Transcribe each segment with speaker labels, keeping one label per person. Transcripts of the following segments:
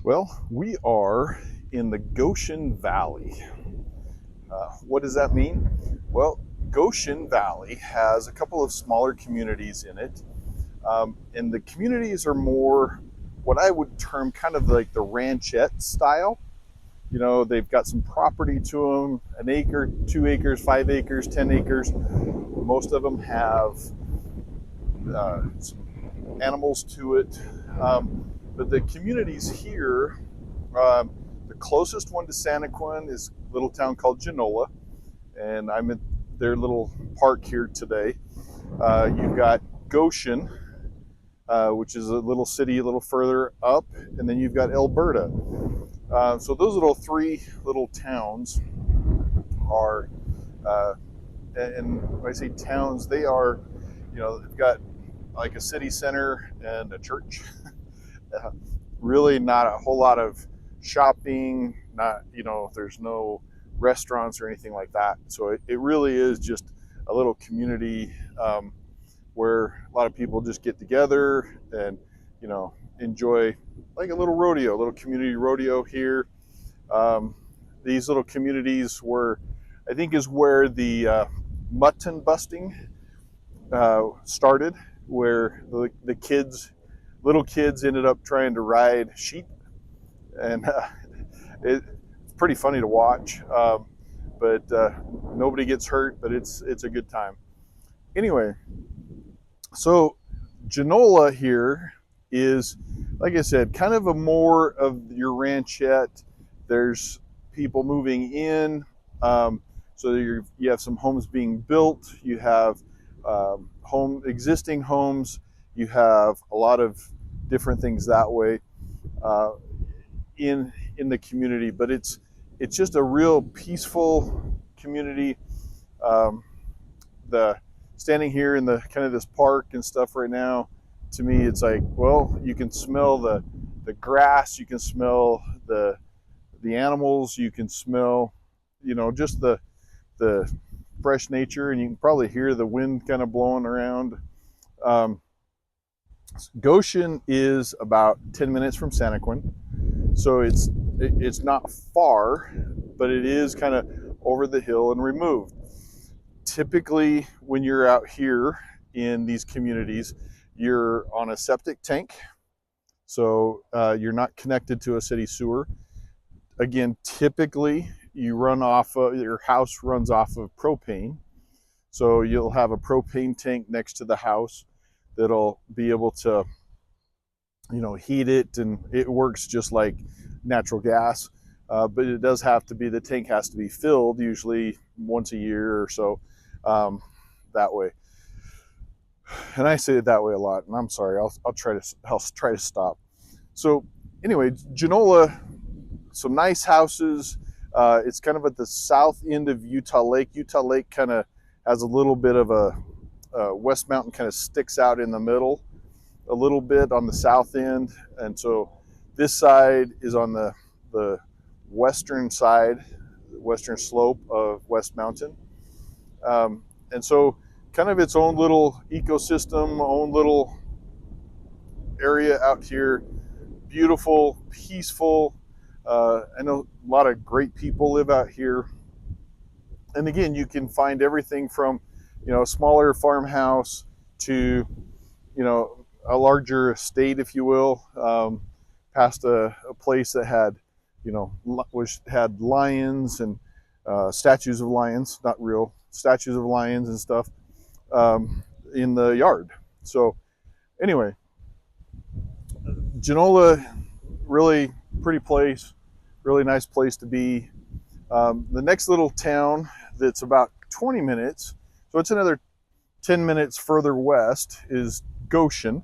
Speaker 1: Well, we are in the Goshen Valley. What does that mean? Well, Goshen Valley has a couple of smaller communities in it, and the communities are more what I would term kind of like the ranchette style. You know, they've got some property to them, an acre, 2 acres, 5 acres, 10 acres. Most of them have some animals to it. But the communities here, the closest one to Santaquin is a little town called Genola, and I'm at their little park here today. You've got Goshen, which is a little city a little further up, and then you've got Elberta. So those little three little towns are, and when I say towns, they are, they've got like a city center and a church. uh, Really not a whole lot of shopping, not, there's no restaurants or anything like that. So it really is just a little community where a lot of people just get together and, enjoy like a little rodeo, a little community rodeo here. Um, these little communities were, I think, is where the mutton busting started, where the kids, little kids, ended up trying to ride sheep, and it's pretty funny to watch. But nobody gets hurt, but it's a good time. Anyway, so Genola here is, like I said, kind of a more of your ranchette. There's people moving in, so you have some homes being built. You have existing homes. You have a lot of different things that way uh, in the community. But it's just a real peaceful community. Um, the Standing here in the kind of this park and stuff right now, to me, it's like, well, you can smell the grass, you can smell the animals, you can smell, just the fresh nature, and you can probably hear the wind kind of blowing around. Um, Goshen is about 10 minutes from Santaquin, so it's not far, but it is kind of over the hill and removed. Typically, when you're out here in these communities, you're on a septic tank, so you're not connected to a city sewer. Again, typically your house runs off of propane, so you'll have a propane tank next to the house that'll be able to, heat it, and it works just like natural gas. But it does have to be, the tank has to be filled usually once a year or so, that way. And I say it that way a lot, and I'm sorry. I'll try to stop. So anyway, Genola, some nice houses. It's kind of at the south end of Utah Lake. Utah Lake kind of has a little bit of a West Mountain kind of sticks out in the middle a little bit on the south end, and so this side is on the western side, western slope of West Mountain. And so kind of its own little ecosystem, own little area out here. Beautiful, peaceful. I know a lot of great people live out here. And again, you can find everything from, a smaller farmhouse to, a larger estate, if you will, past a place that had, had lions and statues of lions, not real statues of lions and stuff, in the yard. So anyway, Genola, really pretty place, really nice place to be. The next little town that's about 20 minutes, so it's another 10 minutes further west, is Goshen.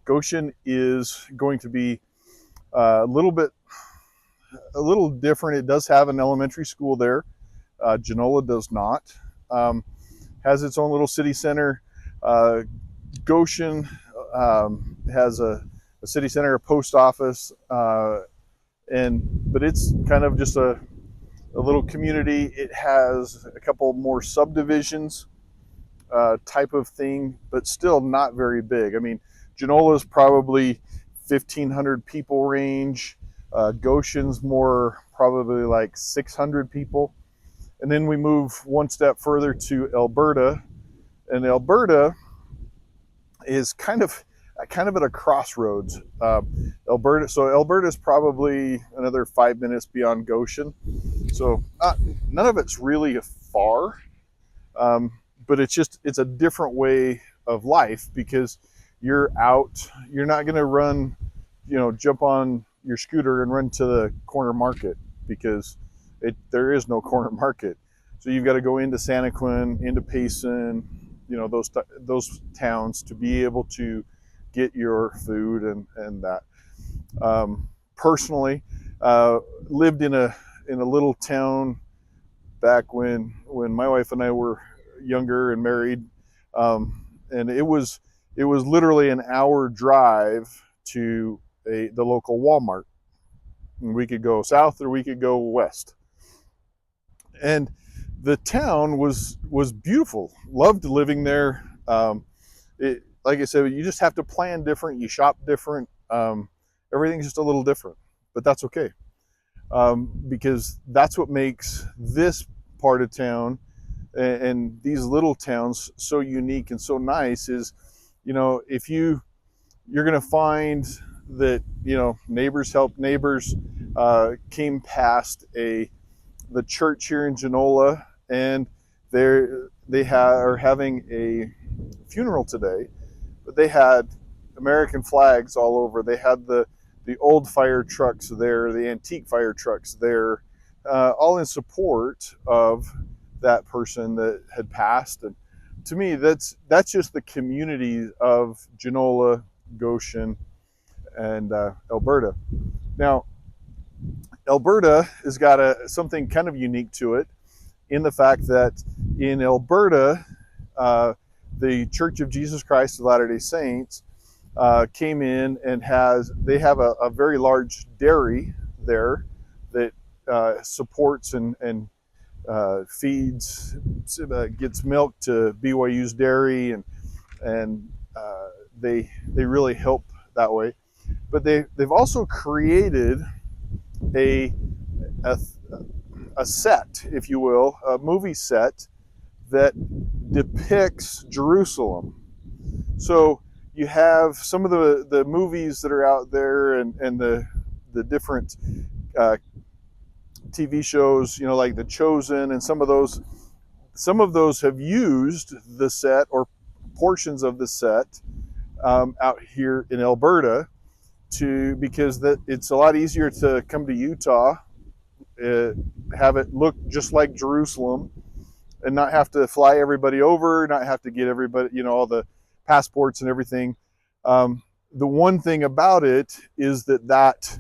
Speaker 1: Goshen is going to be a little different. It does have an elementary school there. Genola does not. Has its own little city center. Goshen has a city center, a post office, but it's kind of just a little community. It has a couple more subdivisions type of thing, but still not very big. I mean, Genola is probably 1,500 people range. Goshen's more probably like 600 people. And then we move one step further to Elberta, and Elberta is kind of at a crossroads. Alberta is probably another 5 minutes beyond Goshen, so none of it's really far, but it's a different way of life because you're out. You're not going to run, jump on your scooter and run to the corner market because there is no corner market. So you've got to go into Santaquin, into Payson, those towns to be able to get your food and that. Personally, lived in a little town back when my wife and I were younger and married, and it was literally an hour drive to the local Walmart. And we could go south or we could go west. And the town was beautiful. Loved living there. Like I said, you just have to plan different. You shop different. Everything's just a little different, but that's okay, because that's what makes this part of town and these little towns so unique and so nice. Is, if you're going to find that neighbors help neighbors. Came past the church here in Genola, and are having a funeral today, but they had American flags all over. They had the old fire trucks there, the antique fire trucks there, all in support of that person that had passed. And to me, that's just the community of Genola, Goshen, and Elberta. Now, Elberta has got something kind of unique to it, in the fact that in Elberta, the Church of Jesus Christ of Latter-day Saints came in and they have a very large dairy there that supports and feeds, gets milk to BYU's dairy, and they really help that way. But they've also created a set, if you will, a movie set that depicts Jerusalem. So you have some of the movies that are out there, and the different TV shows, like The Chosen, and some of those have used the set or portions of the set out here in Elberta, because it's a lot easier to come to Utah, have it look just like Jerusalem, and not have to fly everybody over, not have to get everybody, all the passports and everything. The one thing about it is that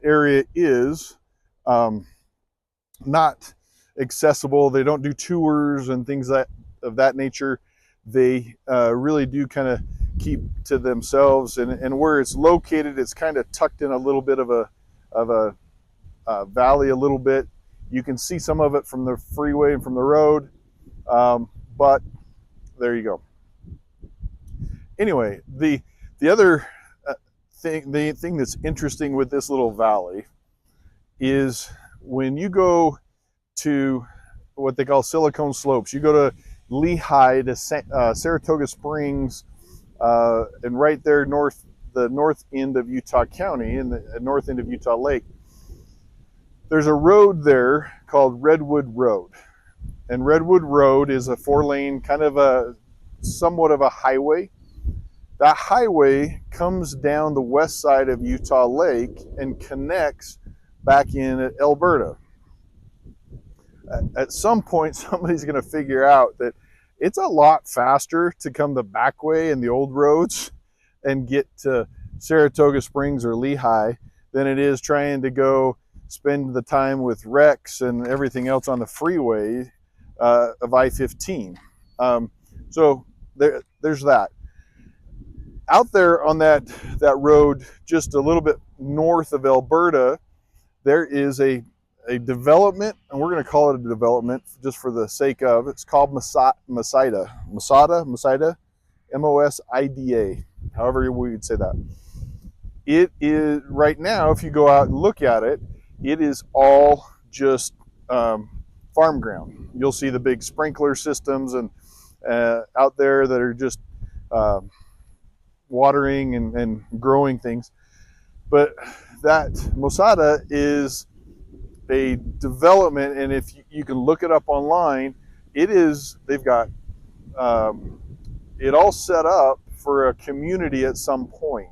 Speaker 1: area is not accessible. They don't do tours and things of that nature. They really do kind of keep to themselves, and where it's located, it's kind of tucked in a little bit of a valley a little bit. You can see some of it from the freeway and from the road, but there you go. Anyway, the other the thing that's interesting with this little valley is when you go to what they call Silicon Slopes, you go to Lehigh to Saratoga Springs, and right there the north end of Utah County and the north end of Utah Lake, there's a road there called Redwood Road. And Redwood Road is a 4-lane, kind of somewhat of a highway. That highway comes down the west side of Utah Lake and connects back in at Elberta. At some point, somebody's going to figure out that it's a lot faster to come the back way in the old roads and get to Saratoga Springs or Lehigh than it is trying to go spend the time with Rex and everything else on the freeway of I-15. So there's that. Out there on that road, just a little bit north of Elberta, there is a development, and we're going to call it a development just for the sake of, it's called Mosida, M-O-S-I-D-A, however we would say that. it is right now, if you go out and look at it, it is all just farm ground. You'll see the big sprinkler systems and out there that are just uh, watering and growing things. But that Mosida is a development, and if you can look it up online, they've got it all set up for a community at some point.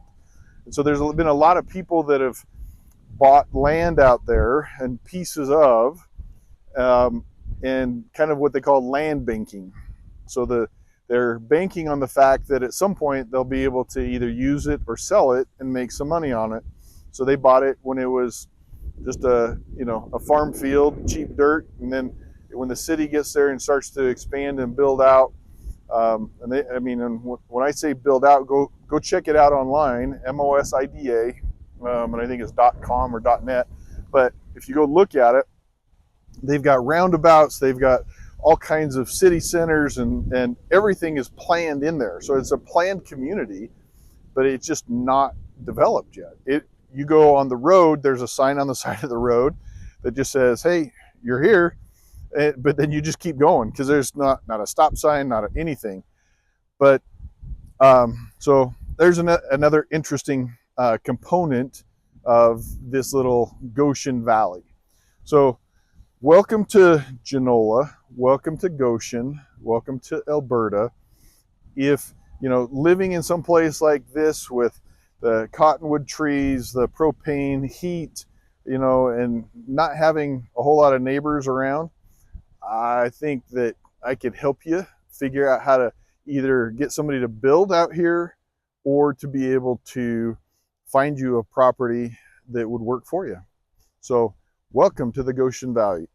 Speaker 1: And so there's been a lot of people that have bought land out there and pieces of, and kind of what they call land banking. So they're banking on the fact that at some point they'll be able to either use it or sell it and make some money on it. So they bought it when it was just a farm field, cheap dirt, and then when the city gets there and starts to expand and build out, and when I say build out, go check it out online, MOSIDA, and I think it's .com or .net. But if you go look at it, they've got roundabouts, they've got all kinds of city centers, and everything is planned in there. So it's a planned community, but it's just not developed yet. You go on the road, there's a sign on the side of the road that just says, hey, you're here, but then you just keep going because there's not a stop sign, not anything. But so there's another interesting component of this little Goshen Valley. So welcome to Genola, welcome to Goshen, welcome to Elberta. If living in some place like this with the cottonwood trees, the propane heat, and not having a whole lot of neighbors around, I think that I could help you figure out how to either get somebody to build out here or to be able to find you a property that would work for you. So welcome to the Goshen Valley.